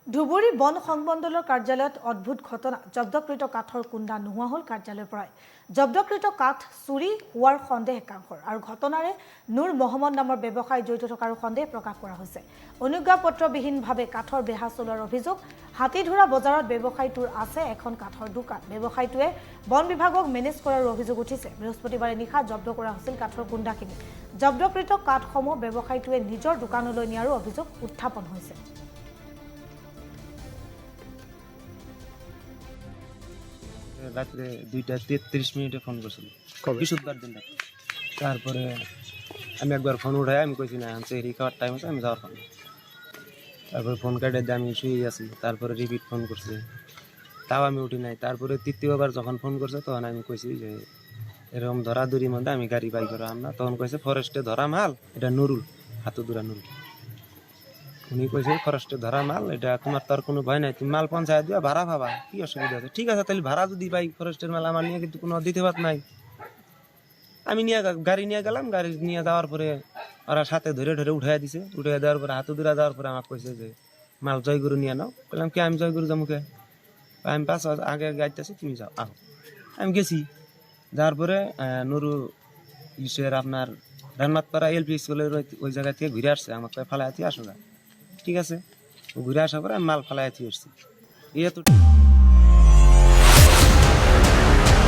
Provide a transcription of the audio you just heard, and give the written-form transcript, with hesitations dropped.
ধুবুৰী বন সংমণ্ডলৰ কাৰ্যালয়ত অদ্ভুত ঘটনা জব্দকৃত কাঠৰ কুণ্ডা নোহোৱা হ'ল কাৰ্যালয়ৰ পৰাই জব্দকৃত কাঠ চুৰি হোৱাৰ সন্দেহ একাংশৰ আৰু ঘটনাৰে নুৰ মহম্মদ নামৰ ব্যৱসায়ী জড়িত থকাৰ সন্দেহ প্ৰকাশ কৰা হৈছে অনুজ্ঞাপত্ৰবিহীনভাৱে কাঠৰ বেহা চলোৱাৰ অভিযোগ হাতীধৰা বজাৰত ব্যৱসায়ীটোৰ আছে এখন কাঠৰ দোকান ব্যৱসায়ীটোৱে বন বিভাগক মেনেজ কৰাৰ অভিযোগ উঠিছে বৃহস্পতিবাৰে নিশা জব্দ কৰা হৈছিল কাঠৰ কুণ্ডাখিনি জব্দকৃত কাঠসমূহ ব্যৱসায়ীটোৱে নিজৰ দোকানলৈ নিয়াৰ অভিযোগ উত্থাপন হৈছে রাত্রে 2:33 ফোন করছিল বৃহস্পতিবার দিন রাতে তারপরে আমি একবার ফোন উঠাই আমি কইছি না চেহারি খাওয়ার টাইম আছে আমি যাওয়ার পাবো তারপরে ফোন কাটে দিয়ে আমি শুয়ে আছি তারপরে রিপিট ফোন করছে তাও আমি উঠি নাই তারপরে তৃতীয়বার যখন ফোন করছে তখন আমি কইছি যে এরকম ধরাধরির মধ্যে আমি গাড়ি বাই করাম না তখন কইছে ফরেস্টে ধরা মাল এটা নুরুল হাতুদুরা নুরুল উনি কইছে ফরেস্টে ধরা মাল এটা তোমার তো আর কোনো ভয় নাই তুমি মাল পঞ্চায়েত দিয়া ভাড়া পাবা কি অসুবিধা আছে ঠিক আছে তাহলে ভাড়া যদি পাই ফরেস্টের মাল আমার নিয়ে কিন্তু কোনো দ্বিতীয়বার নাই আমি নিয়ে গাড়ি নিয়ে গেলাম গাড়ি নিয়ে যাওয়ার পরে ওরা সাথে ধরে ধরে উঠাই দিছে উঠাই দেওয়ার পরে হাতুদুরা দেওয়ার পরে আমাকে কইছে যে মাল জয়গুরু নিয়ে নাও বললাম কি আমি জয়গুরু যামুকে আমি পাঁচ আগে গাইতেছি তুমি যাও আহ আমি গেছি যাওয়ার পরে নুরু ইসের আপনার রান্নাতপাড়া এলপি স্কুলের ওই জায়গা থেকে ঘুরে আসছে আমাকে ফালাইতে আসো না ঠিক আছে ঘুরে আসার পরে আমি মাল ফালাইতে আসছি এই তো